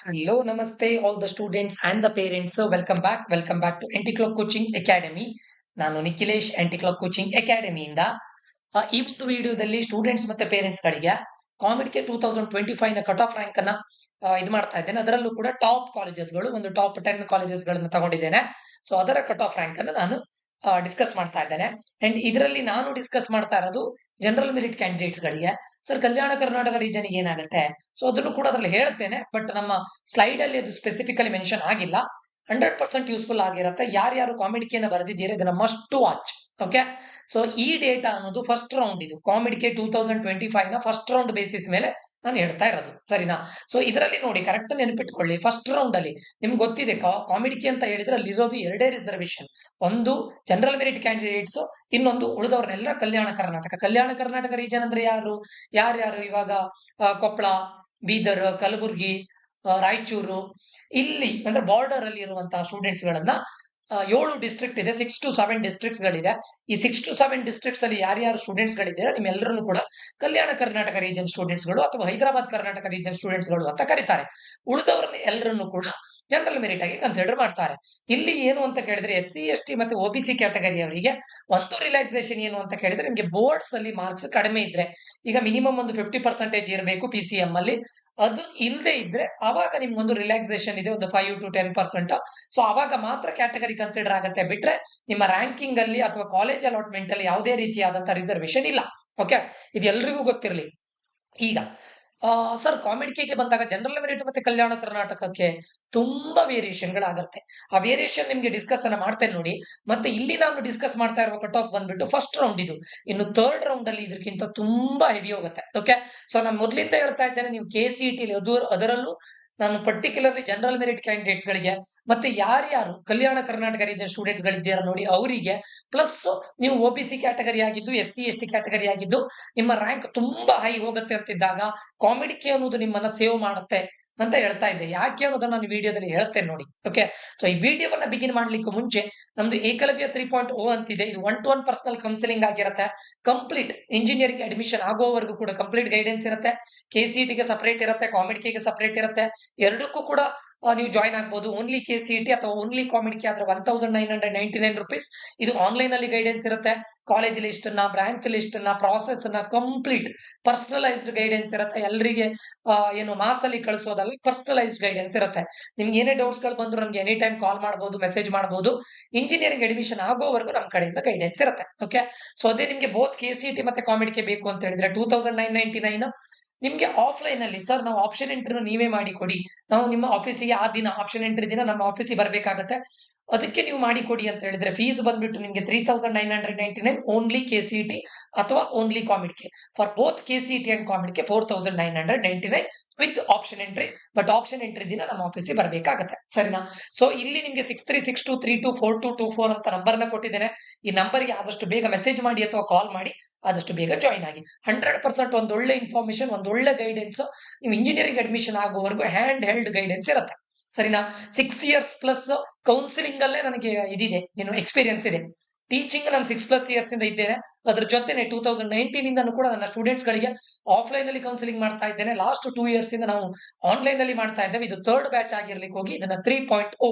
Hello, namaste, all the students and the parents. So, welcome back. Welcome back to Anti-Clock Coaching Academy. ನಾನು Nikhilesh ಆಂಟಿಕ್ಲಾಕ್ coaching ಅಕಾಡೆಮಿಯಿಂದ ಈ ಒಂದು ವಿಡಿಯೋದಲ್ಲಿ students ಮತ್ತೆ parents ಗಳಿಗೆ ಕಾಮಿಡ್ಗೆ 2025 ನ ಕಟ್ ಆಫ್ ರ್ಯಾಂಕ್ ಅನ್ನ ಇದು ಮಾಡ್ತಾ ಇದ್ದೇನೆ. ಅದರಲ್ಲೂ ಕೂಡ ಟಾಪ್ ಕಾಲೇಜಸ್ಗಳು ಒಂದು ಟಾಪ್ 10 ಕಾಲೇಜಸ್ ಗಳನ್ನ ತಗೊಂಡಿದ್ದೇನೆ. ಸೊ ಅದರ ಕಟ್ ಆಫ್ ರ್ಯಾಂಕ್ ಅನ್ನ ನಾನು ಡಿಸ್ಕಸ್ ಮಾಡ್ತಾ ಇದ್ದೇನೆ. ಅಂಡ್ ಇದರಲ್ಲಿ ನಾನು ಡಿಸ್ಕಸ್ ಮಾಡ್ತಾ ಇರೋದು ಜನರಲ್ ಮೆರಿಟ್ ಕ್ಯಾಂಡಿಡೇಟ್ಸ್ ಗಳಿಗೆ. ಸರ್, ಕಲ್ಯಾಣ ಕರ್ನಾಟಕ ರೀಜನ್ ಏನಾಗುತ್ತೆ, ಸೊ ಅದನ್ನು ಕೂಡ ಅದರಲ್ಲಿ ಹೇಳ್ತೇನೆ. ಬಟ್ ನಮ್ಮ ಸ್ಲೈಡ್ ಅಲ್ಲಿ ಅದು ಸ್ಪೆಸಿಫಿಕಲಿ ಮೆನ್ಷನ್ ಆಗಿಲ್ಲ. 100% ಯೂಸ್ಫುಲ್ ಆಗಿರುತ್ತೆ. ಯಾರ್ಯಾರು ಕಾಮಿಡಿಕೆಯನ್ನ ಬರೆದಿದ್ದೀರಿ ಇದನ್ನ must to watch. Okay, so ಈ ಡೇಟಾ ಅನ್ನೋದು ಫಸ್ಟ್ ರೌಂಡ್, ಇದು ಕಾಮಿಡಿಕೆ 2025 ನ ಫಸ್ಟ್ ರೌಂಡ್ ಬೇಸಿಸ್ ಮೇಲೆ ನಾನು ಹೇಳ್ತಾ ಇರೋದು, ಸರಿನಾ? ಸೊ ಇದರಲ್ಲಿ ನೋಡಿ, ಕರೆಕ್ಟ್ ನೆನಪಿಟ್ಕೊಳ್ಳಿ. ಫಸ್ಟ್ ರೌಂಡ್ ಅಲ್ಲಿ ನಿಮ್ಗೆ ಗೊತ್ತಿದೆ, ಕಾಮಿಡಿಕೆ ಅಂತ ಹೇಳಿದ್ರೆ ಅಲ್ಲಿ ಇರೋದು ಎರಡೇ ರಿಸರ್ವೇಶನ್. ಒಂದು ಜನರಲ್ ಮೆರಿಟ್ ಕ್ಯಾಂಡಿಡೇಟ್ಸ್, ಇನ್ನೊಂದು ಉಳಿದವ್ರನ್ನೆಲ್ಲ ಕಲ್ಯಾಣ ಕರ್ನಾಟಕ ರೀಜನ್ ಅಂದ್ರೆ ಯಾರ್ಯಾರು ಇವಾಗ ಕೊಪ್ಪಳ, ಬೀದರ್, ಕಲಬುರ್ಗಿ, ರಾಯಚೂರು, ಇಲ್ಲಿ ಅಂದ್ರೆ ಬಾರ್ಡರ್ ಅಲ್ಲಿ ಇರುವಂತಹ ಸ್ಟೂಡೆಂಟ್ಸ್ ಗಳನ್ನ 7 ಡಿಸ್ಟ್ರಿಕ್ಟ್ ಇದೆ, 6 to 7 ಡಿಸ್ಟ್ರಿಕ್ಟ್ಸ್ ಗಳಿದೆ. ಈ 6 to 7 ಡಿಸ್ಟ್ರಿಕ್ಟ್ಸ್ ಅಲ್ಲಿ ಯಾರ್ಯಾರು ಸ್ಟೂಡೆಂಟ್ಸ್ ಗಳಿದ್ದೀರಾ ನಿಮ್ಮೆಲ್ಲರನ್ನು ಕೂಡ ಕಲ್ಯಾಣ ಕರ್ನಾಟಕ ರೀಜನ್ ಸ್ಟೂಡೆಂಟ್ಸ್ ಗಳು ಅಥವಾ ಹೈದರಾಬಾದ್ ಕರ್ನಾಟಕ ರೀಜನ್ ಸ್ಟೂಡೆಂಟ್ಸ್ ಗಳು ಅಂತ ಕರೀತಾರೆ. ಉಳಿದವ್ರನ್ನ ಎಲ್ಲರನ್ನು ಕೂಡ ಜನರಲ್ ಮೆರಿಟ್ ಆಗಿ ಕನ್ಸಿಡರ್ ಮಾಡ್ತಾರೆ. ಇಲ್ಲಿ ಏನು ಅಂತ ಕೇಳಿದ್ರೆ SC ST ಮತ್ತೆ OBC ಕ್ಯಾಟಗರಿ ಅವರಿಗೆ ಒಂದು ರಿಲ್ಯಾಕ್ಸೇಷನ್ ಏನು ಅಂತ ಕೇಳಿದ್ರೆ, ನಿಮ್ಗೆ ಬೋರ್ಡ್ಸ್ ಅಲ್ಲಿ ಮಾರ್ಕ್ಸ್ ಕಡಿಮೆ ಇದ್ರೆ, ಈಗ ಮಿನಿಮಮ್ ಒಂದು 50% ಇರಬೇಕು PCM ಅಲ್ಲಿ. ಅದು ಇಲ್ಲದೆ ಇದ್ರೆ ಅವಾಗ ನಿಮ್ಗೊಂದು ರಿಲ್ಯಾಕ್ಸೇಷನ್ ಇದೆ, ಒಂದು 5 to 10%. ಸೊ ಅವಾಗ ಮಾತ್ರ ಕ್ಯಾಟಗರಿ ಕನ್ಸಿಡರ್ ಆಗುತ್ತೆ. ಬಿಟ್ರೆ ನಿಮ್ಮ ರ್ಯಾಂಕಿಂಗ್ ಅಲ್ಲಿ ಅಥವಾ ಕಾಲೇಜ್ ಅಲಾಟ್ಮೆಂಟ್ ಅಲ್ಲಿ ಯಾವುದೇ ರೀತಿಯಾದಂತಹ ರಿಸರ್ವೇಶನ್ ಇಲ್ಲ. ಓಕೆ, ಇದು ಎಲ್ರಿಗೂ ಗೊತ್ತಿರಲಿ. ಈಗ ಸರ್, ಕಾಮಿಡಿಕೆಗೆ ಬಂದಾಗ ಜನರಲ್ ಮೆರಿಟ್ ಮತ್ತೆ ಕಲ್ಯಾಣ ಕರ್ನಾಟಕಕ್ಕೆ ತುಂಬಾ ವೇರಿಯೇಷನ್ ಗಳಾಗುತ್ತೆ. ಆ ವೇರಿಯೇಷನ್ ನಿಮ್ಗೆ ಡಿಸ್ಕಸ್ ಅನ್ನ ಮಾಡ್ತೇನೆ ನೋಡಿ. ಮತ್ತೆ ಇಲ್ಲಿ ನಾನು ಡಿಸ್ಕಸ್ ಮಾಡ್ತಾ ಇರುವ ಕಟ್ ಆಫ್ ಬಂದ್ಬಿಟ್ಟು ಫಸ್ಟ್ ರೌಂಡ್ ಇದು. ಇನ್ನು ಥರ್ಡ್ ರೌಂಡ್ ಅಲ್ಲಿ ಇದಕ್ಕಿಂತ ತುಂಬಾ ಹೆವಿ ಹೋಗುತ್ತೆ. ಓಕೆ, ಸೊ ನಾನು ಮೊದಲಿಂದ ಹೇಳ್ತಾ ಇದ್ದೇನೆ, ನೀವು KCET ಅದರಲ್ಲೂ ನಾನು ಪರ್ಟಿಕ್ಯುಲರ್ಲಿ ಜನರಲ್ ಮೆರಿಟ್ ಕ್ಯಾಂಡಿಡೇಟ್ಸ್ ಗಳಿಗೆ ಮತ್ತೆ ಯಾರ್ಯಾರು ಕಲ್ಯಾಣ ಕರ್ನಾಟಕ ರೀಜನ್ ಸ್ಟೂಡೆಂಟ್ಸ್ ಗಳಿದ್ದೀರಾ ನೋಡಿ ಅವರಿಗೆ, ಪ್ಲಸ್ ನೀವು OBC ಕ್ಯಾಟಗರಿ ಆಗಿದ್ದು, SC ST ಕ್ಯಾಟಗರಿ ಆಗಿದ್ದು ನಿಮ್ಮ ರ್ಯಾಂಕ್ ತುಂಬಾ ಹೈ ಹೋಗುತ್ತೆ ಅಂತಿದ್ದಾಗ ಕಾಮಿಡಿಕೆ ಅನ್ನೋದು ನಿಮ್ಮನ್ನ ಸೇವ್ ಮಾಡುತ್ತೆ ಅಂತ ಹೇಳ್ತಾ ಇದ್ದೆ. ಯಾಕೆ ಅನ್ನೋದನ್ನ ನಾನು ವಿಡಿಯೋದಲ್ಲಿ ಹೇಳ್ತೇನೆ ನೋಡಿ. ಓಕೆ, ಸೊ ಈ ವಿಡಿಯೋವನ್ನ ಬಿಗಿನ್ ಮಾಡ್ಲಿಕ್ಕೆ ಮುಂಚೆ ನಮ್ದು ಏಕಲವ್ಯ 3.0 ಅಂತಿದೆ. ಇದು 1-to-1 ಪರ್ಸನಲ್ ಕೌನ್ಸಿಲಿಂಗ್ ಆಗಿರುತ್ತೆ. ಕಂಪ್ಲೀಟ್ ಇಂಜಿನಿಯರಿಂಗ್ ಅಡ್ಮಿಷನ್ ಆಗೋವರೆಗೂ ಕೂಡ ಕಂಪ್ಲೀಟ್ ಗೈಡೆನ್ಸ್ ಇರುತ್ತೆ. KCET ಗೆ ಸಪರೇಟ್ ಇರುತ್ತೆ, ಕಾಮಿಡಿಕೆಗೆ ಸಪರೇಟ್ ಇರುತ್ತೆ. ಎರಡಕ್ಕೂ ಕೂಡ ನೀವು ಜಾಯ್ನ್ ಆಗ್ಬಹುದು. ಓನ್ಲಿ KCET ಅಥವಾ ಓನ್ಲಿ ಕಾಮಿಡಿಕೆ ಆದ್ರೆ 1999 rupees. ಇದು ಆನ್ಲೈನ್ ಅಲ್ಲಿ ಗೈಡೆನ್ಸ್ ಇರುತ್ತೆ. ಕಾಲೇಜ್ ಲಿಸ್ಟ್ ಅನ್ನ, ಬ್ರಾಂಚ್ ಲಿಸ್ಟ್ ಅನ್ನ, ಪ್ರಾಸೆಸ್ ಅನ್ನ ಕಂಪ್ಲೀಟ್ ಪರ್ಸನಲೈಸ್ಡ್ ಗೈಡೆನ್ಸ್ ಇರುತ್ತೆ. ಎಲ್ಲರಿಗೆ ಏನು ಮಾಸ್ ಅಲ್ಲಿ ಕಳಿಸೋದಲ್ಲ, ಪರ್ಸನಲೈಸ್ಡ್ ಗೈಡೆನ್ಸ್ ಇರುತ್ತೆ. ನಿಮ್ಗೆ ಏನೇ ಡೌಟ್ಸ್ ಗಳು ಬಂದ್ರು ನಮ್ಗೆ ಎನಿ ಟೈಮ್ ಕಾಲ್ ಮಾಡಬಹುದು, ಮೆಸೇಜ್ ಮಾಡಬಹುದು. ಇಂಜಿನಿಯರಿಂಗ್ ಅಡ್ಮಿಷನ್ ಆಗೋವರೆಗೂ ನಮ್ಮ ಕಡೆಯಿಂದ ಗೈಡೆನ್ಸ್ ಇರುತ್ತೆ. ಓಕೆ, ಸೊ ಅದೇ ನಿಮ್ಗೆ ಬೋತ್ KCET ಮತ್ತೆ ಕಾಮಿಡಿಕೆ ಬೇಕು ಅಂತ ಹೇಳಿದ್ರೆ 2999. ನಿಮ್ಗೆ ಆಫ್ಲೈನ್ ಅಲ್ಲಿ, ಸರ್ ನಾವು ಆಪ್ಷನ್ ಎಂಟ್ರಿ ನೀವೇ ಮಾಡಿ ಕೊಡಿ, ನಾವು ನಿಮ್ಮ ಆಫೀಸಿಗೆ ಆ ದಿನ ಆಪ್ಷನ್ ಎಂಟ್ರಿ ದಿನ ನಮ್ಮ ಆಫೀಸಿಗೆ ಬರ್ಬೇಕಾಗತ್ತೆ, ಅದಕ್ಕೆ ನೀವು ಮಾಡಿ ಕೊಡಿ ಅಂತ ಹೇಳಿದ್ರೆ ಫೀಸ್ ಬಂದ್ಬಿಟ್ಟು ನಿಮ್ಗೆ 3999 ಓನ್ಲಿ KCET ಅಥವಾ only COMEDK. For both KCET and COMEDK 4999 with option entry. But option entry ದಿನ ನಮ್ಮ ಆಫೀಸಿಗೆ ಬರ್ಬೇಕಾಗತ್ತೆ, ಸರಿನಾ? ಸೊ ಇಲ್ಲಿ ನಿಮ್ಗೆ 6362324224 ಅಂತ ನಂಬರ್ ನ ಕೊಟ್ಟಿದ್ದೇನೆ. ಈ ನಂಬರ್ಗೆ ಆದಷ್ಟು ಬೇಗ ಮೆಸೇಜ್ ಮಾಡಿ ಅಥವಾ ಕಾಲ್ ಮಾಡಿ ಆದಷ್ಟು ಬೇಗ ಜಾಯ್ನ್ ಆಗಿ. 100% ಒಂದೊಳ್ಳೆ ಇನ್ಫಾರ್ಮೇಶನ್, ಒಂದೊಳ್ಳೆ ಗೈಡೆನ್ಸ್. ನೀವು ಇಂಜಿನಿಯರಿಂಗ್ ಅಡ್ಮಿಷನ್ ಆಗುವವರೆಗೂ ಹ್ಯಾಂಡ್ ಹೆಲ್ಡ್ ಗೈಡೆನ್ಸ್ ಇರುತ್ತೆ, ಸರಿನಾ? 6 years ಪ್ಲಸ್ ಕೌನ್ಸಿಲಿಂಗ್ ಅಲ್ಲೇ ನನಗೆ ಇದಿದೆ, ಏನು ಎಕ್ಸ್ಪೀರಿಯನ್ಸ್ ಇದೆ. ಟೀಚಿಂಗ್ ನಾನು 6+ years ಇಂದ ಇದ್ದೇನೆ. ಅದ್ರ ಜೊತೆನೆ 2019 ಇಂದನೂ ಕೂಡ ನನ್ನ ಸ್ಟೂಡೆಂಟ್ಸ್ ಗಳಿಗೆ ಆಫ್ಲೈನ್ ಅಲ್ಲಿ ಕೌನ್ಸಿಲಿಂಗ್ ಮಾಡ್ತಾ ಇದ್ದೇನೆ. ಲಾಸ್ಟ್ 2 years ಇಂದ ನಾವು ಆನ್ಲೈನ್ ಅಲ್ಲಿ ಮಾಡ್ತಾ ಇದ್ದೇವೆ. ಇದು ಥರ್ಡ್ ಬ್ಯಾಚ್ ಆಗಿರ್ಲಿಕ್ಕೆ ಹೋಗಿ ಇದನ್ನ 3.0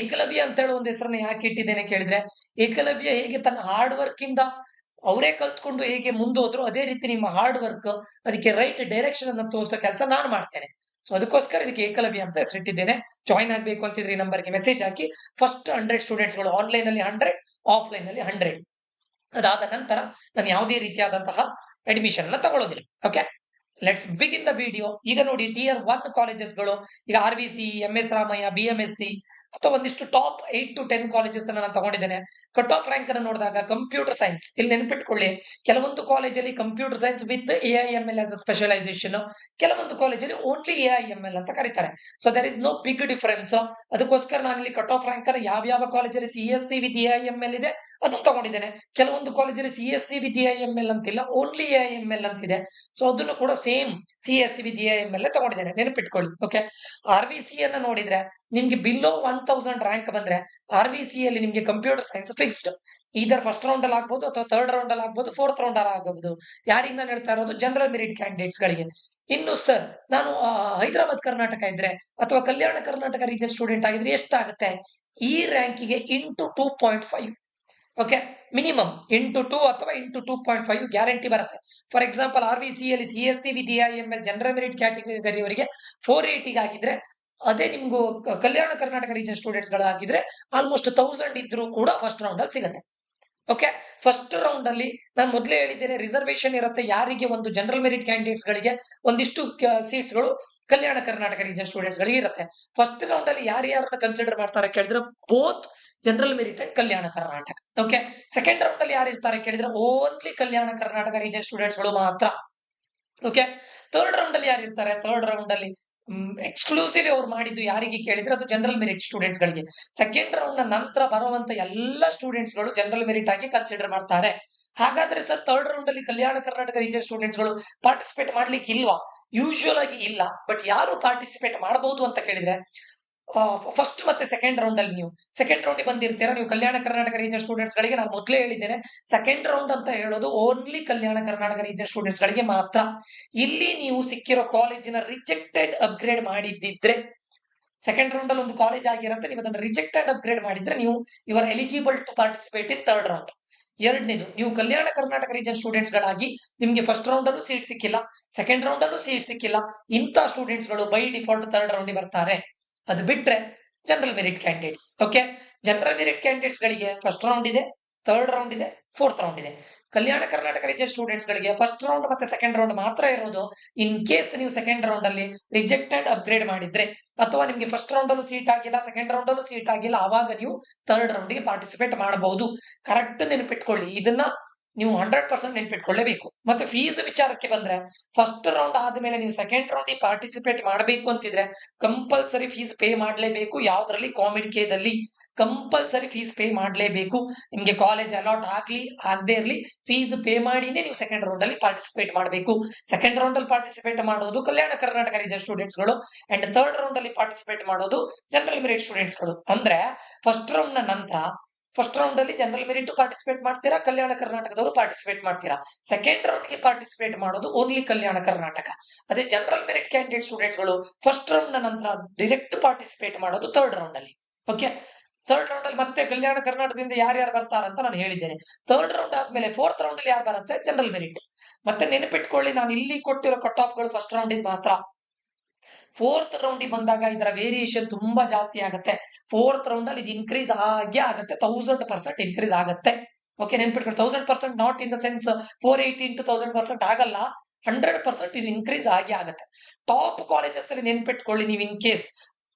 ಏಕಲವ್ಯ ಅಂತ ಹೇಳಿ ಒಂದು ಹೆಸರನ್ನ ಯಾಕೆ ಇಟ್ಟಿದ್ದೇನೆ ಕೇಳಿದ್ರೆ, ಏಕಲವ್ಯ ಹೇಗೆ ತನ್ನ ಹಾರ್ಡ್ ವರ್ಕ್ ಇಂದ ಅವರೇ ಕಲ್ತ್ಕೊಂಡು ಹೇಗೆ ಮುಂದೋದ್ರು, ಅದೇ ರೀತಿ ನಿಮ್ಮ ಹಾರ್ಡ್ ವರ್ಕ್ ಅದಕ್ಕೆ ರೈಟ್ ಡೈರೆಕ್ಷನ್ ಅನ್ನು ತೋರಿಸೋ ಕೆಲಸ ನಾನು ಮಾಡ್ತೇನೆ. ಸೊ ಅದಕ್ಕೋಸ್ಕರ ಇದಕ್ಕೆ ಏಕಲವ್ಯ ಅಂತ ಹೆಸರಿಟ್ಟಿದ್ದೇನೆ. ಜಾಯ್ನ್ ಆಗ್ಬೇಕು ಅಂತಿದ್ರೆ ಈ ನಂಬರ್ಗೆ ಮೆಸೇಜ್ ಹಾಕಿ. ಫಸ್ಟ್ 100 ಸ್ಟೂಡೆಂಟ್ಸ್ ಗಳು ಆನ್ಲೈನ್ ಅಲ್ಲಿ 100, ಆಫ್ಲೈನ್ ಅಲ್ಲಿ 100. ಅದಾದ ನಂತರ ನಾನು ಯಾವುದೇ ರೀತಿಯಾದಂತಹ ಅಡ್ಮಿಷನ್ ಅನ್ನ ತಗೊಳ್ಳೋದಿಲ್ಲ. Okay, let's begin the video. ಈಗ ನೋಡಿ, Tier 1 ಕಾಲೇಜಸ್ಗಳು, ಈಗ RVC, MS ರಾಮಯ್ಯ, BMSC ಅಥವಾ ಒಂದಿಷ್ಟು ಟಾಪ್ 8 to 10 ಕಾಲೇಜಸ್ ಅನ್ನ ನಾನು ತಗೊಂಡಿದ್ದೇನೆ. ಕಟ್ ಆಫ್ ರ್ಯಾಂಕ್ ಅನ್ನು ನೋಡಿದಾಗ ಕಂಪ್ಯೂಟರ್ ಸೈನ್ಸ್, ಇಲ್ಲಿ ನೆನಪಿಟ್ಕೊಳ್ಳಿ, ಕೆಲವೊಂದು ಕಾಲೇಜಲ್ಲಿ computer science with AIML as a specialisation, ಕೆಲವೊಂದು ಕಾಲೇಜಲ್ಲಿ ಓನ್ಲಿ AIML ಅಂತ ಕರೀತಾರೆ. So there is no big difference. ಅದಕ್ಕೋಸ್ಕರ ನಾನು ಇಲ್ಲಿ ಕಟ್ ಆಫ್ ರ್ಯಾಂಕ್ ಅನ್ನು ಯಾವ ಕಾಲೇಜಲ್ಲಿ CSC ವಿತ್ AIML ಇದೆ ಅದನ್ನು ತಗೊಂಡಿದ್ದೇನೆ. ಕೆಲವೊಂದು ಕಾಲೇಜಲ್ಲಿ CSC ವಿತ್ AIML ಅಂತಿಲ್ಲ, ಓನ್ಲಿ AIML ಅಂತಿದೆ. ಸೊ ಅದನ್ನು ಕೂಡ ಸೇಮ್ CSC ವಿತ್ AIML ತಗೊಂಡಿದ್ದೇನೆ, ನೆನಪಿಟ್ಕೊಳ್ಳಿ. ಓಕೆ, RVC ಅನ್ನ ನೋಡಿದ್ರೆ ನಿಮ್ಗೆ ಬಿಲೋ 1000 ರ್ಯಾಂಕ್ ಬಂದ್ರೆ RVC ಅಲ್ಲಿ ನಿಮ್ಗೆ ಕಂಪ್ಯೂಟರ್ ಸೈನ್ಸ್ ಫಿಕ್ಸ್ಡ್. ಇದರ ಫಸ್ಟ್ ರೌಂಡ್ ಅಲ್ಲಿ ಆಗ್ಬಹುದು ಅಥವಾ ಥರ್ಡ್ ರೌಂಡ್ ಅಲ್ಲಿ ಆಗ್ಬಹುದು, ಫೋರ್ತ್ ರೌಂಡ್ ಅಲ್ಲಿ ಆಗಬಹುದು. ಯಾರಿಗೆ ನಾನು ಹೇಳ್ತಾ ಇರೋದು, ಜನರಲ್ ಮೆರಿಟ್ ಕ್ಯಾಂಡಿಡೇಟ್ಸ್ ಗಳಿಗೆ. ಇನ್ನು ಸರ್ ನಾನು ಹೈದರಾಬಾದ್ ಕರ್ನಾಟಕ ಇದ್ರೆ ಅಥವಾ ಕಲ್ಯಾಣ ಕರ್ನಾಟಕ ರೀಜನ್ ಸ್ಟೂಡೆಂಟ್ ಆಗಿದ್ರೆ ಎಷ್ಟಾಗುತ್ತೆ? ಈ ರ್ಯಾಂಕಿಗೆ ಇಂಟು 2.5. ಓಕೆ, ಮಿನಿಮಮ್ ಇಂಟು 2 ಅಥವಾ ಇಂಟು 2.5 ಗ್ಯಾರಂಟಿ ಬರುತ್ತೆ. ಫಾರ್ ಎಕ್ಸಾಂಪಲ್ RVC ಅಲ್ಲಿ CSC with AIML general merit category ಅವರಿಗೆ 480 ಆಗಿದ್ರೆ, ಅದೇ ನಿಮ್ಗೂ ಕಲ್ಯಾಣ ಕರ್ನಾಟಕ ರೀಜನ್ ಸ್ಟೂಡೆಂಟ್ಸ್ ಗಳಾಗಿದ್ರೆ ಆಲ್ಮೋಸ್ಟ್ 1000 ಇದ್ರೂ ಕೂಡ ಫಸ್ಟ್ ರೌಂಡ್ ಅಲ್ಲಿ ಸಿಗುತ್ತೆ. ಓಕೆ, ಫಸ್ಟ್ ರೌಂಡ್ ಅಲ್ಲಿ ನಾನು ಮೊದಲೇ ಹೇಳಿದ್ದೇನೆ ರಿಸರ್ವೇಶನ್ ಇರುತ್ತೆ. ಯಾರಿಗೆ ಒಂದು ಜನರಲ್ ಮೆರಿಟ್ ಕ್ಯಾಂಡಿಡೇಟ್ಸ್ ಗಳಿಗೆ ಒಂದಿಷ್ಟು ಸೀಟ್ಸ್ ಗಳು ಕಲ್ಯಾಣ ಕರ್ನಾಟಕ ರೀಜನ್ ಸ್ಟೂಡೆಂಟ್ಸ್ ಗಳಿಗೆ ಇರುತ್ತೆ. ಫಸ್ಟ್ ರೌಂಡ್ ಅಲ್ಲಿ ಯಾರ್ಯಾರನ್ನ ಕನ್ಸಿಡರ್ ಮಾಡ್ತಾರೆ ಕೇಳಿದ್ರೆ both general merit and Kalyana Karnataka. Okay, second round ಅಲ್ಲಿ ಯಾರು ಇರ್ತಾರೆ ಕೇಳಿದ್ರೆ only Kalyana Karnataka region students ಗಳು ಮಾತ್ರ. ಓಕೆ, ಥರ್ಡ್ ರೌಂಡ್ ಅಲ್ಲಿ ಯಾರು ಇರ್ತಾರೆ? ಥರ್ಡ್ ರೌಂಡ್ ಅಲ್ಲಿ ಎಕ್ಸ್ಕ್ಲೂಸಿವ್ ಅವ್ರು ಮಾಡಿದ್ದು ಯಾರಿಗೆ ಕೇಳಿದ್ರೆ ಅದು ಜನರಲ್ ಮೆರಿಟ್ ಸ್ಟೂಡೆಂಟ್ಸ್ ಗಳಿಗೆ. ಸೆಕೆಂಡ್ ರೌಂಡ್ ನ ನಂತರ ಬರುವಂತ ಎಲ್ಲಾ ಸ್ಟೂಡೆಂಟ್ಸ್ ಗಳು ಜನರಲ್ ಮೆರಿಟ್ ಆಗಿ ಕನ್ಸಿಡರ್ ಮಾಡ್ತಾರೆ. ಹಾಗಾದ್ರೆ ಸರ್ ಥರ್ಡ್ ರೌಂಡ್ ಅಲ್ಲಿ ಕಲ್ಯಾಣ ಕರ್ನಾಟಕ ರೀಜನ್ ಸ್ಟೂಡೆಂಟ್ಸ್ ಗಳು ಪಾರ್ಟಿಸಿಪೇಟ್ ಮಾಡ್ಲಿಕ್ಕೆ ಇಲ್ವಾ? ಯೂಶುವಲ್ ಆಗಿ ಇಲ್ಲ. ಬಟ್ ಯಾರು ಪಾರ್ಟಿಸಿಪೇಟ್ ಮಾಡಬಹುದು ಅಂತ ಕೇಳಿದ್ರೆ ಫಸ್ಟ್ ಮತ್ತೆ ಸೆಕೆಂಡ್ ರೌಂಡ್ ಅಲ್ಲಿ ನೀವು ಸೆಕೆಂಡ್ ರೌಂಡ್ ಬಂದಿರ್ತೀರಾ ನೀವು ಕಲ್ಯಾಣ ಕರ್ನಾಟಕ ರೀಜನ್ ಸ್ಟೂಡೆಂಟ್ಸ್ ಗಳಿಗೆ. ನಾನು ಮೊದಲೇ ಹೇಳಿದ್ದೇನೆ ಸೆಕೆಂಡ್ ರೌಂಡ್ ಅಂತ ಹೇಳೋದು only Kalyana Karnataka region students ಗಳಿಗೆ ಮಾತ್ರ. ಇಲ್ಲಿ ನೀವು ಸಿಕ್ಕಿರೋ ಕಾಲೇಜಿನ ರಿಜೆಕ್ಟೆಡ್ ಅಪ್ಗ್ರೇಡ್ ಮಾಡಿದ್ದಿದ್ರೆ, ಸೆಕೆಂಡ್ ರೌಂಡ್ ಅಲ್ಲಿ ಒಂದು ಕಾಲೇಜ್ ಆಗಿರುತ್ತೆ, ನೀವು ಅದನ್ನು ರಿಜೆಕ್ಟೆಡ್ ಅಪ್ಗ್ರೇಡ್ ಮಾಡಿದ್ರೆ ನೀವು you are eligible to participate in third round. ಎರಡನೇದು, ನೀವು ಕಲ್ಯಾಣ ಕರ್ನಾಟಕ ರೀಜನ್ ಸ್ಟೂಡೆಂಟ್ಸ್ ಗಳಾಗಿ ನಿಮ್ಗೆ ಫಸ್ಟ್ ರೌಂಡ್ ಅಲ್ಲೂ ಸೀಟ್ ಸಿಕ್ಕಿಲ್ಲ, ಸೆಕೆಂಡ್ ರೌಂಡ್ ಅಲ್ಲೂ ಸೀಟ್ ಸಿಕ್ಕಿಲ್ಲ, ಇಂಥ ಸ್ಟೂಡೆಂಟ್ಸ್ ಗಳು ಬೈ ಡಿಫಾಲ್ಟ್ ಥರ್ಡ್ ರೌಂಡ್ ಬರ್ತಾರೆ. ಅದು ಬಿಟ್ರೆ general merit candidates. Okay, general merit candidates ಗಳಿಗೆ ಫಸ್ಟ್ ರೌಂಡ್ ಇದೆ, ಥರ್ಡ್ ರೌಂಡ್ ಇದೆ, ಫೋರ್ತ್ ರೌಂಡ್ ಇದೆ. ಕಲ್ಯಾಣ ಕರ್ನಾಟಕ ರೀಜನ್ ಸ್ಟೂಡೆಂಟ್ಸ್ ಗಳಿಗೆ ಫಸ್ಟ್ ರೌಂಡ್ ಮತ್ತೆ ಸೆಕೆಂಡ್ ರೌಂಡ್ ಮಾತ್ರ ಇರೋದು. ಇನ್ ಕೇಸ್ ನೀವು ಸೆಕೆಂಡ್ ರೌಂಡ್ ಅಲ್ಲಿ ರಿಜೆಕ್ಟೆಡ್ ಅಪ್ಗ್ರೇಡ್ ಮಾಡಿದ್ರೆ ಅಥವಾ ನಿಮ್ಗೆ ಫಸ್ಟ್ ರೌಂಡ್ ಅಲ್ಲೂ ಸೀಟ್ ಆಗಿಲ್ಲ, ಸೆಕೆಂಡ್ ರೌಂಡ್ ಅಲ್ಲೂ ಸೀಟ್ ಆಗಿಲ್ಲ, ಆವಾಗ ನೀವು ಥರ್ಡ್ ರೌಂಡ್ ಗೆ ಪಾರ್ಟಿಸಿಪೇಟ್ ಮಾಡಬಹುದು. ಕರೆಕ್ಟ್ ನೆನಪಿಟ್ಕೊಳ್ಳಿ, ಇದನ್ನ ನೀವು 100% ನೆನ್ಪಿಟ್ಕೊಳ್ಳೇಬೇಕು. ಮತ್ತೆ ಫೀಸ್ ವಿಚಾರಕ್ಕೆ ಬಂದ್ರೆ ಫಸ್ಟ್ ರೌಂಡ್ ಆದ್ಮೇಲೆ ನೀವು ಸೆಕೆಂಡ್ ರೌಂಡ್ ಪಾರ್ಟಿಸಿಪೇಟ್ ಮಾಡಬೇಕು ಅಂತಿದ್ರೆ ಕಂಪಲ್ಸರಿ ಫೀಸ್ ಪೇ ಮಾಡಲೇಬೇಕು. ಯಾವ್ದ್ರಲ್ಲಿ? ಕಾಮಿಡ್-ಕೆ-ದಲ್ಲಿ ಕಂಪಲ್ಸರಿ ಫೀಸ್ ಪೇ ಮಾಡಲೇಬೇಕು. ನಿಮ್ಗೆ ಕಾಲೇಜ್ ಅಲಾಟ್ ಆಗ್ಲಿ ಆಗದೆ ಇರ್ಲಿ ಫೀಸ್ ಪೇ ಮಾಡಿನೇ ನೀವು ಸೆಕೆಂಡ್ ರೌಂಡ್ ಅಲ್ಲಿ ಪಾರ್ಟಿಸಿಪೇಟ್ ಮಾಡಬೇಕು. ಸೆಕೆಂಡ್ ರೌಂಡ್ ಅಲ್ಲಿ ಪಾರ್ಟಿಸಿಪೇಟ್ ಮಾಡೋದು ಕಲ್ಯಾಣ ಕರ್ನಾಟಕ ರೀಜನ್ ಸ್ಟೂಡೆಂಟ್ಸ್ ಗಳು ಅಂಡ್ ಥರ್ಡ್ ರೌಂಡ್ ಅಲ್ಲಿ ಪಾರ್ಟಿಸಿಪೇಟ್ ಮಾಡೋದು ಜನರಲ್ ಮೆರಿಟ್ ಸ್ಟೂಡೆಂಟ್ಸ್ ಗಳು. ಅಂದ್ರೆ ಫಸ್ಟ್ ರೌಂಡ್ ನ ನಂತರ ಫಸ್ಟ್ ರೌಂಡ್ ಅಲ್ಲಿ ಜನರಲ್ ಮೆರಿಟ್ ಪಾರ್ಟಿಸಿಪೇಟ್ ಮಾಡ್ತೀರಾ, ಕಲ್ಯಾಣ ಕರ್ನಾಟಕದವರು ಪಾರ್ಟಿಸಿಪೇಟ್ ಮಾಡ್ತೀರಾ. ಸೆಕೆಂಡ್ ರೌಂಡ್ ಗೆ ಪಾರ್ಟಿಸಿಪೇಟ್ ಮಾಡೋದು ಓನ್ಲಿ ಕಲ್ಯಾಣ ಕರ್ನಾಟಕ. ಅದೇ ಜನರಲ್ ಮೆರಿಟ್ ಕ್ಯಾಂಡಿಡೇಟ್ ಸ್ಟೂಡೆಂಟ್ಸ್ ಗಳು ಫಸ್ಟ್ ರೌಂಡ್ ನ ನಂತರ ಡೈರೆಕ್ಟ್ ಪಾರ್ಟಿಸಿಪೇಟ್ ಮಾಡೋದು ಥರ್ಡ್ ರೌಂಡ್ ಅಲ್ಲಿ. ಓಕೆ, ಥರ್ಡ್ ರೌಂಡ್ ಅಲ್ಲಿ ಮತ್ತೆ ಕಲ್ಯಾಣ ಕರ್ನಾಟಕದಿಂದ ಯಾರ್ಯಾರು ಬರ್ತಾರಂತ ನಾನು ಹೇಳಿದ್ದೇನೆ. ಥರ್ಡ್ ರೌಂಡ್ ಆದ್ಮೇಲೆ ಫೋರ್ತ್ ರೌಂಡ್ ಅಲ್ಲಿ ಯಾರು ಬರುತ್ತೆ? General merit. ಮತ್ತೆ ನೆನಪಿಟ್ಕೊಳ್ಳಿ, ನಾನು ಇಲ್ಲಿ ಕೊಟ್ಟಿರೋ ಕಟ್ ಆಫ್ ಗಳು ಫಸ್ಟ್ ರೌಂಡ್ ಮಾತ್ರ. ಫೋರ್ತ್ ರೌಂಡ್ ಬಂದಾಗ ಇದರ ವೇರಿಯೇಷನ್ ತುಂಬಾ ಜಾಸ್ತಿ ಆಗುತ್ತೆ. ಫೋರ್ತ್ ರೌಂಡ್ ಅಲ್ಲಿ ಇದು ಇನ್ಕ್ರೀಸ್ ಆಗೇ ಆಗುತ್ತೆ, 1000% ಇನ್ಕ್ರೀಸ್ ಆಗುತ್ತೆ. ಓಕೆ, ನೆನ್ಪಿಟ್ಕೊಂಡು 1000% not in the sense 480 into 1000% ಆಗಲ್ಲ, 100% ಇದು ಇನ್ಕ್ರೀಸ್ ಆಗಿ ಆಗುತ್ತೆ. ಟಾಪ್ ಕಾಲೇಜಸ್ ಅಲ್ಲಿ ನೆನ್ಪಿಟ್ಕೊಳ್ಳಿ, ನೀವು in case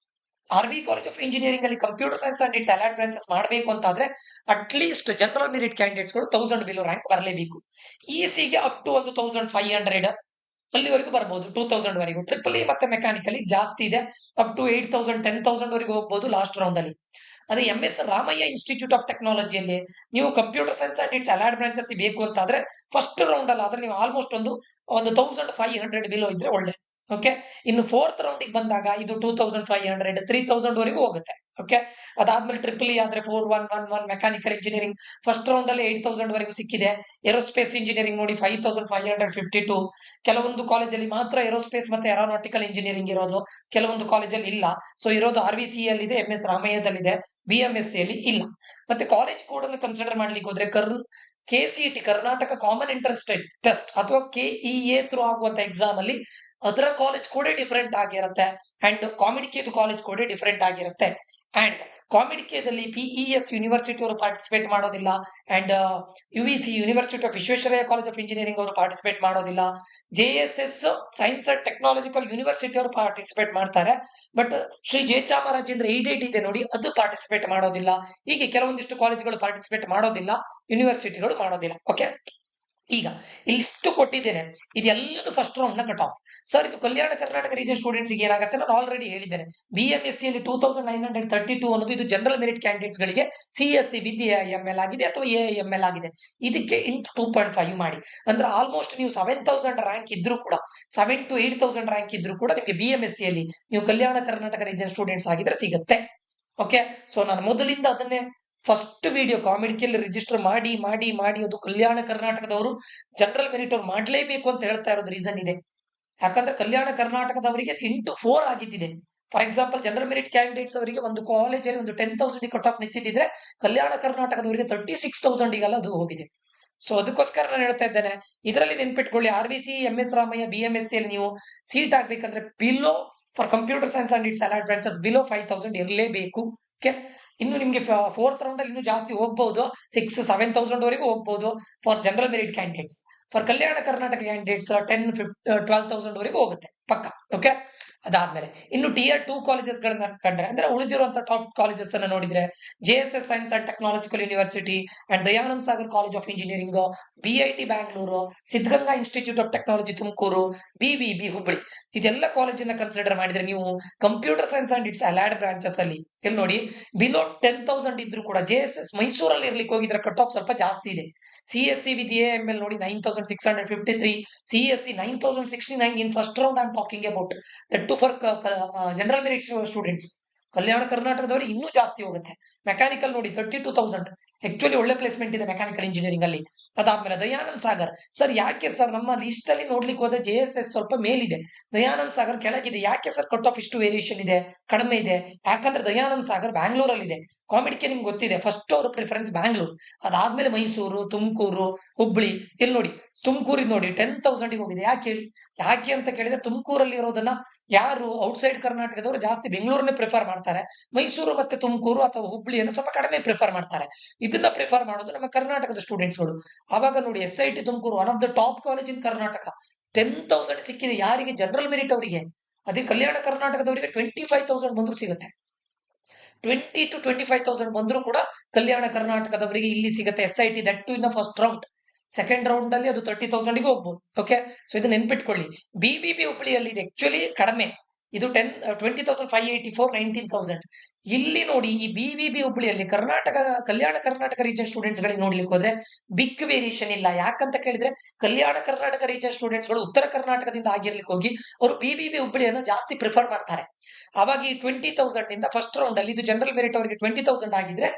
RV college of engineering ಅಲ್ಲಿ computer science and its allied branches ಮಾಡಬೇಕು ಅಂತಾದ್ರೆ at least general merit candidates ಗಳು 1000 ಬಿಲೋ ರ್ಯಾಂಕ್ ಬರಲೇಬೇಕು. EC-ಗೆ ಅಪ್ ಟು 1500 ಅಲ್ಲಿವರೆಗೂ ಬರ್ಬೋದು, 2000 ವರೆಗೂ. ಟ್ರಿಪಲ್ ಇ ಮತ್ತೆ ಮೆಕ್ಯಾನಿಕಲಿ ಜಾಸ್ತಿ ಇದೆ, ಅಪ್ ಟು 8000 10,000 ವರೆಗೂ ಹೋಗ್ಬೋದು ಲಾಸ್ಟ್ ರೌಂಡ್ ಅಲ್ಲಿ. ಅದೇ MS ರಾಮಯ್ಯ ಇನ್ಸ್ಟಿಟ್ಯೂಟ್ ಆಫ್ ಟೆಕ್ನಾಲಜಿಯಲ್ಲಿ ನೀವು computer science and its allied branches ಬೇಕು ಅಂತಾದ್ರೆ ಫಸ್ಟ್ ರೌಂಡ್ ಅಲ್ಲಿ ಆದ್ರೆ ನೀವು ಆಲ್ಮೋಸ್ಟ್ ಒಂದು 1500 ಬಿಲೋ ಇದ್ರೆ ಒಳ್ಳೆ. ಓಕೆ, ಇನ್ನು ಫೋರ್ತ್ ರೌಂಡ್ ಬಂದಾಗ ಇದು 2500 3000 ವರೆಗೂ ಹೋಗುತ್ತೆ. ಓಕೆ, ಅದಾದ್ಮೇಲೆ ಟ್ರಿಪಲ್ ಇ ಆದ್ರೆ 4111 ಮೆಕ್ಯಾನಿಕಲ್ ಇಂಜಿನಿಯರಿಂಗ್ ಫಸ್ಟ್ ರೌಂಡ್ ಅಲ್ಲಿ 8000 ವರೆಗೂ ಸಿಕ್ಕಿದೆ. ಏರೋಸ್ಪೇಸ್ ಇಂಜಿನಿಯರಿಂಗ್ ನೋಡಿ 5552. ಕೆಲವೊಂದು ಕಾಲೇಜಲ್ಲಿ ಮಾತ್ರ ಏರೋಸ್ಪೇಸ್ ಮತ್ತೆ ಏರೋನಾಟಿಕಲ್ ಇಂಜಿನಿಯರಿಂಗ್ ಇರೋದು, ಕೆಲವೊಂದು ಕಾಲೇಜಲ್ಲಿ ಇಲ್ಲ. ಸೊ ಇರೋದು RVC ಅಲ್ಲಿ ಇದೆ, MS ರಾಮಯ್ಯದಲ್ಲಿದೆ, BMSC ಅಲ್ಲಿ ಇಲ್ಲ. ಮತ್ತೆ ಕಾಲೇಜ್ ಕೋಡ್ ಅನ್ನು ಕನ್ಸಿಡರ್ ಮಾಡ್ಲಿಕ್ಕೆ ಹೋದ್ರೆ KCET Karnataka common entrance test ಅಥವಾ KEA ಥ್ರೂ ಆಗುವಂತ ಎಕ್ಸಾಮ್ ಅಲ್ಲಿ ಅದರ ಕಾಲೇಜ್ ಕೋಡ್ ಡಿಫರೆಂಟ್ ಆಗಿರುತ್ತೆ ಅಂಡ್ ಕಾಮಿಡ್-ಕೆ ಕಾಲೇಜ್ ಕೋಡ್ ಡಿಫರೆಂಟ್ ಆಗಿರುತ್ತೆ. ಅಂಡ್ ಕಾಮಿಡ್-ಕೆ-ದಲ್ಲಿ PES ಯೂನಿವರ್ಸಿಟಿ ಅವರು ಪಾರ್ಟಿಸಿಪೇಟ್ ಮಾಡೋದಿಲ್ಲ and UVC university of Visvesvaraya college of engineering ಅವರು ಪಾರ್ಟಿಸಿಪೇಟ್ ಮಾಡೋದಿಲ್ಲ. JSS science and technological university ಅವರು ಪಾರ್ಟಿಸಿಪೇಟ್ ಮಾಡ್ತಾರೆ. ಬಟ್ ಶ್ರೀ ಜಯಚಾಮರಾಜೇಂದ್ರ ಏಡೆಡ್ ಇದೆ ನೋಡಿ, ಅದು ಪಾರ್ಟಿಸಿಪೇಟ್ ಮಾಡೋದಿಲ್ಲ. ಹೀಗೆ ಕೆಲವೊಂದಿಷ್ಟು ಕಾಲೇಜುಗಳು ಪಾರ್ಟಿಸಿಪೇಟ್ ಮಾಡೋದಿಲ್ಲ, ಯೂನಿವರ್ಸಿಟಿಗಳು ಮಾಡೋದಿಲ್ಲ. ಓಕೆ, ಈಗ ಇಲ್ಲಿಷ್ಟು ಕೊಟ್ಟಿದ್ದೇನೆ, ಇದೆಲ್ಲದು ಫಸ್ಟ್ ರೌಂಡ್ ನ ಕಟ್ ಆಫ್. ಸರ್ ಇದು ಕಲ್ಯಾಣ ಕರ್ನಾಟಕ ರೀಜನ್ ಸ್ಟೂಡೆಂಟ್ಸ್ ಏನಾಗುತ್ತೆ ನಾನು ಆಲ್ರೆಡಿ ಹೇಳಿದ್ದೇನೆ. BMSC ಅಲ್ಲಿ 2932 ಅನ್ನೋದು ಇದು ಜನರಲ್ ಮೆರಿಟ್ ಕ್ಯಾಂಡಿಡೇಟ್ಸ್ ಗಳಿಗೆ CSC ವಿತ್ AIML ಆಗಿದೆ ಅಥವಾ AIML ಆಗಿದೆ. ಇದಕ್ಕೆ ಇಂಟು 2.5 ಮಾಡಿ ಅಂದ್ರೆ ಆಲ್ಮೋಸ್ಟ್ ನೀವು 7000 ರ್ಯಾಂಕ್ ಇದ್ರೂ ಕೂಡ 7 to 8000 ರ್ಯಾಂಕ್ ಇದ್ರೂ ಕೂಡ ನಿಮಗೆ BMSC ಅಲ್ಲಿ ನೀವು ಕಲ್ಯಾಣ ಕರ್ನಾಟಕ ರೀಜನ್ ಸ್ಟೂಡೆಂಟ್ಸ್ ಆಗಿದ್ರೆ ಸಿಗುತ್ತೆ. ಓಕೆ, ಸೊ ನಾನು ಮೊದಲಿಂದ ಅದನ್ನೇ ಫಸ್ಟ್ ವಿಡಿಯೋ ಕಾಮಿಡ್-ಕೆ ರಿಜಿಸ್ಟರ್ ಮಾಡಿ ಅದು ಕಲ್ಯಾಣ ಕರ್ನಾಟಕದವರು ಜನರಲ್ ಮೆರಿಟ್ ಅವ್ರು ಮಾಡ್ಲೇಬೇಕು ಅಂತ ಹೇಳ್ತಾ ಇರೋದು ರೀಸನ್ ಇದೆ. ಯಾಕಂದ್ರೆ ಕಲ್ಯಾಣ ಕರ್ನಾಟಕದವರಿಗೆ 8-4 ಆಗಿದ್ದಿದೆ. For example general merit candidates ಅವರಿಗೆ ಒಂದು ಕಾಲೇಜಲ್ಲಿ ಒಂದು 10,000 ಕಟ್ ಆಫ್ ನಿಂತಿದ್ರೆ ಕಲ್ಯಾಣ ಕರ್ನಾಟಕದವರಿಗೆ 36,000 ಅದು ಹೋಗಿದೆ. ಸೊ ಅದಕ್ಕೋಸ್ಕರ ನಾನು ಹೇಳ್ತಾ ಇದ್ದೇನೆ, ಇದರಲ್ಲಿ ನೆನ್ಪಿಟ್ಕೊಳ್ಳಿ, RVC, MS ರಾಮಯ್ಯ, BMSC ಅಲ್ಲಿ ನೀವು ಸೀಟ್ ಆಗ್ಬೇಕಂದ್ರೆ below for computer science and its allied branches below 5,000 ಇರಲೇಬೇಕು. ಓಕೆ, ಇನ್ನು ನಿಮ್ಗೆ 4th ರೌಂಡ್ ಅಲ್ಲಿ ಇನ್ನೂ ಜಾಸ್ತಿ ಹೋಗ್ಬಹುದು, 6,000-7,000 ವರೆಗೂ ಹೋಗ್ಬಹುದು for general merit candidates. For Kalyana Karnataka candidates 10-12,000 ವರೆಗೂ ಹೋಗುತ್ತೆ ಪಕ್ಕ. ಓಕೆ, ಅದಾದ್ಮೇಲೆ ಇನ್ನು Tier 2 ಕಾಲೇಜಸ್ ಗಳನ್ನ ಕಂಡ್ರೆ, ಅಂದ್ರೆ ಉಳಿದಿರುವಂತ ಟಾಪ್ ಕಾಲೇಜಸ್ ಅನ್ನ ನೋಡಿದ್ರೆ JSS science and technological university and Dayanand Sagar college of engineering, BIT Bangalore, Siddaganga institute of technology Tumakuru, BVB Hubballi, ಇದೆಲ್ಲ ಕಾಲೇಜನ್ನ ಕನ್ಸಿಡರ್ ಮಾಡಿದ್ರೆ ನೀವು computer science and its allied branches ಅಲ್ಲಿ ಇಲ್ಲಿ ನೋಡಿ ಬಿಲೋ 10,000 ಇದ್ರು ಕೂಡ JSS ಮೈಸೂರಲ್ಲಿ ಇರ್ಲಿಕ್ಕೆ ಹೋಗಿದ್ರೆ ಕಟ್ ಆಫ್ ಸ್ವಲ್ಪ ಜಾಸ್ತಿ ಇದೆ. CSC with AML ನೋಡಿ 9,653, CSC 9,069 in first round. I am talking about that too for general merit students. ಕಲ್ಯಾಣ ಕರ್ನಾಟಕದವರು ಇನ್ನೂ ಜಾಸ್ತಿ ಹೋಗುತ್ತೆ. ಮೆಕ್ಯಾನಿಕಲ್ ನೋಡಿ 32,000, ಆಕ್ಚುಲಿ ಒಳ್ಳೆ ಪ್ಲೇಸ್ಮೆಂಟ್ ಇದೆ ಮೆಕ್ಯಾನಿಕಲ್ ಇಂಜಿನಿಯರಿಂಗ್ ಅಲ್ಲಿ. ಅದಾದ್ಮೇಲೆ ದಯಾನಂದ್ ಸಾಗರ್ ಸರ್, ಯಾಕೆ ಸರ್ ನಮ್ಮ ಲಿಸ್ಟ್ ಅಲ್ಲಿ ನೋಡ್ಲಿಕ್ಕೆ ಹೋದ್ರೆ JSS ಸ್ವಲ್ಪ ಮೇಲಿದೆ, ದಯಾನಂದ್ ಸಾಗರ್ ಕೆಳಗಿದೆ, ಯಾಕೆ ಸರ್ ಕಟ್ ಆಫ್ ಇಷ್ಟು ವೇರಿಯೇಷನ್ ಇದೆ, ಕಡಿಮೆ ಇದೆ? ಯಾಕಂದ್ರೆ ದಯಾನಂದ್ ಸಾಗರ್ ಬ್ಯಾಂಗ್ಳೂರಲ್ಲಿ ಇದೆ. ಕಾಮಿಡಿಗೆ ನಿಮ್ಗೆ ಗೊತ್ತಿದೆ, ಫಸ್ಟ್ ಅವ್ರ ಪ್ರಿಫರೆನ್ಸ್ ಬ್ಯಾಂಗ್ಳೂರ್, ಅದಾದ್ಮೇಲೆ ಮೈಸೂರು, ತುಮಕೂರು, ಹುಬ್ಬಳ್ಳಿ. ಇಲ್ಲಿ ನೋಡಿ ತುಮಕೂರಿದ್ ನೋಡಿ 10,000 ಹೋಗಿದೆ. ಯಾಕೆ ಅಂತ ಕೇಳಿದ್ರೆ ತುಮಕೂರಲ್ಲಿ ಇರೋದನ್ನ ಯಾರು ಔಟ್ಸೈಡ್ ಕರ್ನಾಟಕದವರು ಜಾಸ್ತಿ ಬೆಂಗಳೂರನ್ನೇ ಪ್ರಿಫರ್ ಮಾಡ್ತಾರೆ, ಮೈಸೂರು ಮತ್ತೆ ತುಮಕೂರು ಅಥವಾ ಹುಬ್ಬಳ್ಳಿಯನ್ನು ಸ್ವಲ್ಪ ಕಡಿಮೆ ಪ್ರಿಫರ್ ಮಾಡ್ತಾರೆ. ಇದನ್ನ ಪ್ರಿಫರ್ ಮಾಡೋದು ನಮ್ಮ ಕರ್ನಾಟಕದ ಸ್ಟೂಡೆಂಟ್ಸ್ಗಳು. ಆವಾಗ ನೋಡಿ SIT Tumakuru one of the top college in Karnataka, 10,000 ಸಿಕ್ಕಿದೆ ಯಾರಿಗೆ? ಜನರಲ್ ಮೆರಿಟ್ ಅವರಿಗೆ. ಅದೇ ಕಲ್ಯಾಣ ಕರ್ನಾಟಕದವರಿಗೆ 25,000 ಬಂದ್ರು ಸಿಗುತ್ತೆ. 20,000-25,000 ಬಂದ್ರು ಕೂಡ ಕಲ್ಯಾಣ ಕರ್ನಾಟಕದವರಿಗೆ ಇಲ್ಲಿ ಸಿಗುತ್ತೆ SIT, that too in first round. Second round ಅಲ್ಲಿ ಅದು 30,000 ಹೋಗ್ಬೋದು. ಓಕೆ, ಸೊ ಇದು ನೆನ್ಪಿಟ್ಕೊಳ್ಳಿ. BBB ಹುಬ್ಬಳ್ಳಿಯಲ್ಲಿ ಇದು ಆಕ್ಚುಲಿ ಕಡಿಮೆ, ಇದು 20,584, 19,000. ಇಲ್ಲಿ ನೋಡಿ ಈ BBB ಹುಬ್ಬಳ್ಳಿಯಲ್ಲಿ ಕಲ್ಯಾಣ ಕರ್ನಾಟಕ ರೀಜನ್ ಸ್ಟೂಡೆಂಟ್ಸ್ ಗಳಿಗೆ ನೋಡ್ಲಿಕ್ಕೆ ಹೋದ್ರೆ ಬಿಗ್ ವೇರಿಯೇಷನ್ ಇಲ್ಲ. ಯಾಕಂತ ಕೇಳಿದ್ರೆ ಕಲ್ಯಾಣ ಕರ್ನಾಟಕ ರೀಜನ್ ಸ್ಟೂಡೆಂಟ್ಸ್ ಗಳು ಉತ್ತರ ಕರ್ನಾಟಕದಿಂದ ಆಗಿರ್ಲಿಕ್ಕೆ ಹೋಗಿ ಅವರು BBB ಹುಬ್ಬಳ್ಳಿಯನ್ನು ಜಾಸ್ತಿ ಪ್ರಿಫರ್ ಮಾಡ್ತಾರೆ. ಅವಾಗ ಈ 20,000 ಇಂದ ಫಸ್ಟ್ ರೌಂಡ್ ಅಲ್ಲಿ ಇದು ಜನರಲ್ ಮೆರಿಟ್ ಅವರಿಗೆ 20,000 ಆಗಿದ್ರೆ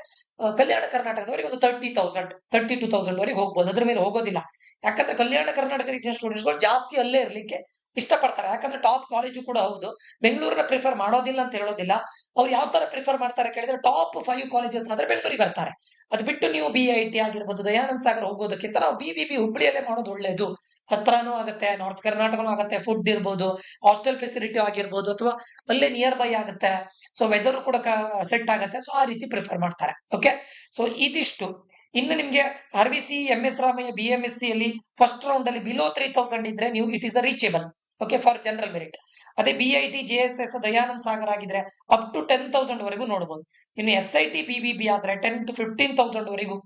ಕಲ್ಯಾಣ ಕರ್ನಾಟಕದವರಿಗೆ ಒಂದು 30,000, 32,000 ವರೆಗೆ ಹೋಗ್ಬೋದು. ಅದ್ರ ಮೇಲೆ ಹೋಗೋದಿಲ್ಲ. ಯಾಕಂದ್ರೆ ಕಲ್ಯಾಣ ಕರ್ನಾಟಕ ರೀಜನ್ ಸ್ಟೂಡೆಂಟ್ಸ್ ಗಳು ಜಾಸ್ತಿ ಅಲ್ಲೇ ಇರ್ಲಿಕ್ಕೆ ಇಷ್ಟಪಡ್ತಾರೆ. ಯಾಕಂದ್ರೆ ಟಾಪ್ ಕಾಲೇಜು ಕೂಡ ಹೌದು, ಬೆಂಗಳೂರನ್ನ ಪ್ರಿಫರ್ ಮಾಡೋದಿಲ್ಲ ಅಂತ ಹೇಳೋದಿಲ್ಲ. ಅವ್ರು ಯಾವ ತರ ಪ್ರಿಫರ್ ಮಾಡ್ತಾರೆ ಕೇಳಿದ್ರೆ ಟಾಪ್ 5 ಕಾಲೇಜಸ್ ಆದ್ರೆ ಬೆಂಗಳೂರಿಗೆ ಬರ್ತಾರೆ. ಅದು ಬಿಟ್ಟು ನೀವು BIT ಆಗಿರ್ಬೋದು, ದಯಾನಂದ್ ಸಾಗರ್ ಹೋಗೋದಕ್ಕಿಂತ ನಾವು BBB ಹುಬ್ಬಳ್ಳಿಯಲ್ಲೇ ಮಾಡೋದು ಒಳ್ಳೇದು. ಹತ್ರನೂ ಆಗುತ್ತೆ, ನಾರ್ತ್ ಕರ್ನಾಟಕನೂ ಆಗುತ್ತೆ, ಫುಡ್ ಇರ್ಬೋದು, ಹಾಸ್ಟೆಲ್ ಫೆಸಿಲಿಟಿ ಆಗಿರ್ಬೋದು, ಅಥವಾ ಅಲ್ಲೇ ನಿಯರ್ ಬೈ ಆಗುತ್ತೆ, ಸೊ ವೆದರ್ ಕೂಡ ಸೆಟ್ ಆಗುತ್ತೆ. ಸೊ ಆ ರೀತಿ ಪ್ರಿಫರ್ ಮಾಡ್ತಾರೆ. ಓಕೆ, ಸೊ ಇದಿಷ್ಟು. ಇನ್ನು ನಿಮ್ಗೆ RVC, MS ರಾಮಯ್ಯ, BMSC ಅಲ್ಲಿ ಫಸ್ಟ್ ರೌಂಡ್ ಅಲ್ಲಿ ಬಿಲೋ 3,000 ಇದ್ರೆ ನೀವು it is a reachable. Okay, for general merit. ಅದೇ BIT, JSS, ದಯಾನಂದ್ ಸಾಗರ್ ಆಗಿದ್ರೆ ಅಪ್ ಟು 10,000 ವರೆಗೂ ನೋಡಬಹುದು. ಇನ್ನು SIT, BBB ಆದ್ರೆ 10,000-15,000 ವರೆಗೂ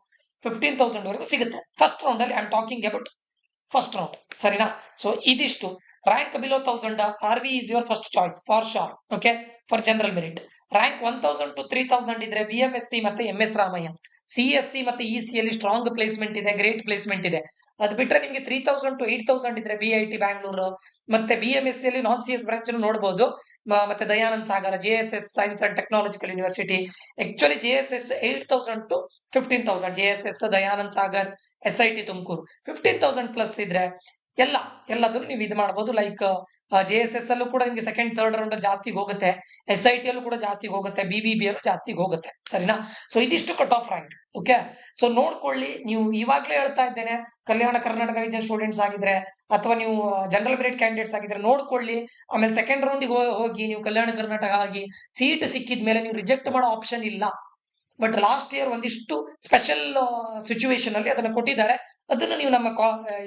15,000 ವರೆಗೂ ಸಿಗುತ್ತೆ ಫಸ್ಟ್ ರೌಂಡ್ ಅಲ್ಲಿ. I am talking about first round, ಸರಿನಾ? ಸೊ ಇದಿಷ್ಟು. Rank below 1,000 RV is your first choice for sure. Okay, for general merit. Rank 1,000-3,000 ಇದ್ರೆ BMSC ಮತ್ತೆ MS ರಾಮಯ್ಯ. CSC ಮತ್ತೆ EC ಅಲ್ಲಿ ಸ್ಟ್ರಾಂಗ್ ಪ್ಲೇಸ್ಮೆಂಟ್ ಇದೆ, ಗ್ರೇಟ್ ಪ್ಲೇಸ್ಮೆಂಟ್ ಇದೆ. ಅದು ಬಿಟ್ರೆ ನಿಮ್ಗೆ 3,000-8,000 ಇದ್ರೆ BIT ಬ್ಯಾಂಗ್ಳೂರು ಮತ್ತೆ BMSC ಅಲ್ಲಿ ನಾನ್ CS ಬ್ರಾಂಚ್ ನೋಡಬಹುದು. ಮತ್ತೆ ದಯಾನಂದ್ ಸಾಗರ, JSS science and technological university. Actually JSS 8,000-15,000, JSS, Dayanand Sagar, SIT Tumakuru 15,000 plus ಇದ್ರೆ ಎಲ್ಲದನ್ನು ನೀವು ಇದು ಮಾಡಬಹುದು. ಲೈಕ್ JSS ಅಲ್ಲೂ ಕೂಡ ನಿಮ್ಗೆ ಸೆಕೆಂಡ್ ಥರ್ಡ್ ರೌಂಡ್ ಅಲ್ಲಿ ಜಾಸ್ತಿ ಹೋಗುತ್ತೆ, SIT ಅಲ್ಲೂ ಕೂಡ ಜಾಸ್ತಿ ಹೋಗುತ್ತೆ, BBB ಅಲ್ಲೂ ಜಾಸ್ತಿ ಹೋಗುತ್ತೆ, ಸರಿನಾ? ಸೊ ಇದಿಷ್ಟು cut off rank. Okay, so ನೋಡ್ಕೊಳ್ಳಿ. ನೀವು ಇವಾಗ್ಲೇ ಹೇಳ್ತಾ ಇದ್ದೇನೆ, ಕಲ್ಯಾಣ ಕರ್ನಾಟಕ ರೀಜನ್ ಸ್ಟೂಡೆಂಟ್ಸ್ ಆಗಿದ್ರೆ ಅಥವಾ ನೀವು ಜನರಲ್ ಮೆರಿಟ್ ಕ್ಯಾಂಡಿಡೇಟ್ಸ್ ಆಗಿದ್ರೆ ನೋಡ್ಕೊಳ್ಳಿ. ಆಮೇಲೆ ಸೆಕೆಂಡ್ ರೌಂಡಿಗೆ ಹೋಗಿ ನೀವು ಕಲ್ಯಾಣ ಕರ್ನಾಟಕ ಆಗಿ ಸೀಟ್ ಸಿಕ್ಕಿದ ಮೇಲೆ ನೀವು ರಿಜೆಕ್ಟ್ ಮಾಡೋ ಆಪ್ಷನ್ ಇಲ್ಲ. ಬಟ್ ಲಾಸ್ಟ್ ಇಯರ್ ಒಂದಿಷ್ಟು ಸ್ಪೆಷಲ್ ಸಿಚುವೇಶನ್ ಅಲ್ಲಿ ಅದನ್ನ ಕೊಟ್ಟಿದ್ದಾರೆ. ಅದನ್ನು ನೀವು ನಮ್ಮ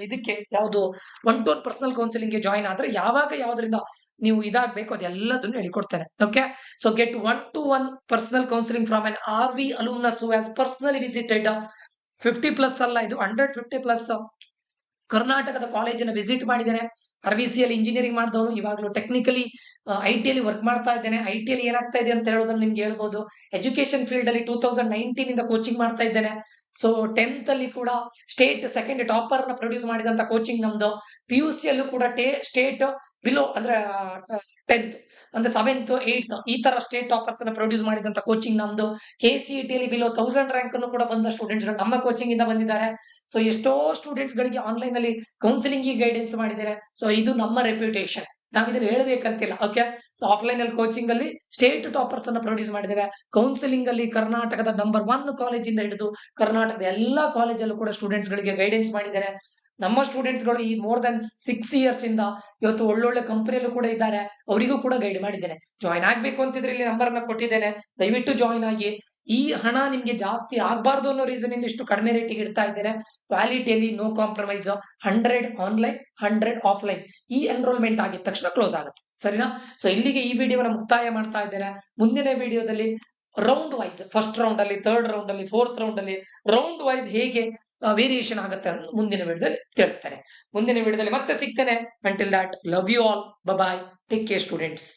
ಇದಕ್ಕೆ ಯಾವುದು 1-to-1 ಪರ್ಸನಲ್ ಕೌನ್ಸಿಲಿಂಗ್ ಗೆ ಜಾಯಿನ್ ಆದ್ರೆ ಯಾವ್ದ್ರಿಂದ ನೀವು ಇದಾಗಬೇಕು ಅದೆಲ್ಲದನ್ನು ಹೇಳಿಕೊಡ್ತೇನೆ. Okay, so get 1-to-1 personal counselling from an RV alumnus who has personally visited 50+ ಅಲ್ಲ, ಇದು 150+ ಕರ್ನಾಟಕದ ಕಾಲೇಜನ್ನ ವಿಸಿಟ್ ಮಾಡಿದ್ದೇನೆ. RVC ಅಲ್ಲಿ ಇಂಜಿನಿಯರಿಂಗ್ ಮಾಡಿದವರು, ಇವಾಗಲೂ ಟೆಕ್ನಿಕಲಿ IT ಅಲ್ಲಿ ವರ್ಕ್ ಮಾಡ್ತಾ ಇದ್ದೇನೆ. IT ಅಲ್ಲಿ ಏನಾಗ್ತಾ ಇದೆ ಅಂತ ಹೇಳೋದನ್ನ ನಿಮ್ಗೆ ಹೇಳ್ಬೋದು. ಎಜುಕೇಶನ್ ಫೀಲ್ಡ್ ಅಲ್ಲಿ 2019 ಇಂದ ಕೋಚಿಂಗ್ ಮಾಡ್ತಾ ಇದ್ದೇನೆ. ಸೊ 10th ಅಲ್ಲಿ ಕೂಡ ಸ್ಟೇಟ್ ಸೆಕೆಂಡ್ ಟಾಪರ್ ನ ಪ್ರೊಡ್ಯೂಸ್ ಮಾಡಿದಂತ ಕೋಚಿಂಗ್ ನಮ್ದು. PUC ಅಲ್ಲೂ ಕೂಡ ಸ್ಟೇಟ್ ಬಿಲೋ ಅಂದ್ರೆ 10th ಅಂದ್ರೆ 7th 8th ಈ ತರ ಸ್ಟೇಟ್ ಟಾಪರ್ಸ್ ಅನ್ನ ಪ್ರೊಡ್ಯೂಸ್ ಮಾಡಿದಂತ ಕೋಚಿಂಗ್ ನಮ್ದು. KCET ಅಲ್ಲಿ ಬಿಲೋ 1000 ರ್ಯಾಂಕ್ ಅನ್ನು ಕೂಡ ಬಂದ ಸ್ಟೂಡೆಂಟ್ಸ್ ಗಳು ನಮ್ಮ ಕೋಚಿಂಗ್ ಇಂದ ಬಂದಿದ್ದಾರೆ. ಸೊ ಎಷ್ಟೋ ಸ್ಟೂಡೆಂಟ್ಸ್ ಗಳಿಗೆ ಆನ್ಲೈನ್ ಅಲ್ಲಿ ಕೌನ್ಸಿಲಿಂಗ್ ಗೈಡೆನ್ಸ್ ಮಾಡಿದ್ದಾರೆ. ಸೊ ಇದು ನಮ್ಮ ರೆಪ್ಯುಟೇಷನ್, ನಾವ್ ಇದನ್ನ ಹೇಳ್ಬೇಕಂತಿಲ್ಲ. ಓಕೆ, ಸೊ ಆಫ್ಲೈನ್ ಅಲ್ಲಿ ಕೋಚಿಂಗ್ ಅಲ್ಲಿ ಸ್ಟೇಟ್ ಟಾಪರ್ಸ್ ಅನ್ನ ಪ್ರೊಡ್ಯೂಸ್ ಮಾಡಿದ್ದೇವೆ. ಕೌನ್ಸಿಲಿಂಗ್ ಅಲ್ಲಿ ಕರ್ನಾಟಕದ ನಂಬರ್ 1 ಕಾಲೇಜ್ ಇಂದ ಹಿಡಿದು ಕರ್ನಾಟಕದ ಎಲ್ಲಾ ಕಾಲೇಜಲ್ಲೂ ಕೂಡ ಸ್ಟೂಡೆಂಟ್ಸ್ ಗಳಿಗೆ ಗೈಡೆನ್ಸ್ ಮಾಡಿದ್ದಾರೆ. ನಮ್ಮ ಸ್ಟೂಡೆಂಟ್ಸ್ ಗಳು ಈ ಮೋರ್ ದನ್ 6 ಇಯರ್ಸ್ ಇಂದ ಇವತ್ತು ಒಳ್ಳೊಳ್ಳೆ ಕಂಪನಿಯಲ್ಲೂ ಕೂಡ ಇದ್ದಾರೆ. ಅವರಿಗೂ ಕೂಡ ಗೈಡ್ ಮಾಡಿದ್ದೇನೆ. ಜಾಯ್ನ್ ಆಗ್ಬೇಕು ಅಂತಿದ್ರೆ ಇಲ್ಲಿ ನಂಬರ್ ಅನ್ನ ಕೊಟ್ಟಿದ್ದೇನೆ, ದಯವಿಟ್ಟು ಜಾಯ್ನ್ ಆಗಿ. ಈ ಹಣ ನಿಮ್ಗೆ ಜಾಸ್ತಿ ಆಗ್ಬಾರ್ದು ಅನ್ನೋ ರೀಸನ್ ಇಂದ ಇಷ್ಟು ಕಡಿಮೆ ರೇಟಿಗೆ ಇಡ್ತಾ ಇದ್ದೇನೆ. ಕ್ವಾಲಿಟಿಯಲ್ಲಿ ನೋ ಕಾಂಪ್ರಮೈಸ್. 100 online 100 offline. ಈ ಎನ್ರೋಲ್ಮೆಂಟ್ ಆಗಿದ ತಕ್ಷಣ ಕ್ಲೋಸ್ ಆಗುತ್ತೆ, ಸರಿನಾ? ಸೊ ಇಲ್ಲಿಗೆ ಈ ವಿಡಿಯೋನ ಮುಕ್ತಾಯ ಮಾಡ್ತಾ ಇದ್ದೇನೆ. ಮುಂದಿನ ವಿಡಿಯೋದಲ್ಲಿ ರೌಂಡ್ ವೈಸ್, ಫಸ್ಟ್ ರೌಂಡ್ ಅಲ್ಲಿ, ಥರ್ಡ್ ರೌಂಡ್ ಅಲ್ಲಿ, ಫೋರ್ತ್ ರೌಂಡ್ ಅಲ್ಲಿ ರೌಂಡ್ ವೈಸ್ ಹೇಗೆ ವೇರಿಯೇಷನ್ ಆಗುತ್ತೆ ಅಂತ ಮುಂದಿನ ವಿಡಿಯೋದಲ್ಲಿ ತಿಳಿಸ್ತೇನೆ. ಮುಂದಿನ ವಿಡಿಯೋದಲ್ಲಿ ಮತ್ತೆ ಸಿಗ್ತೇನೆ. Until that, love you all, bye, take care students.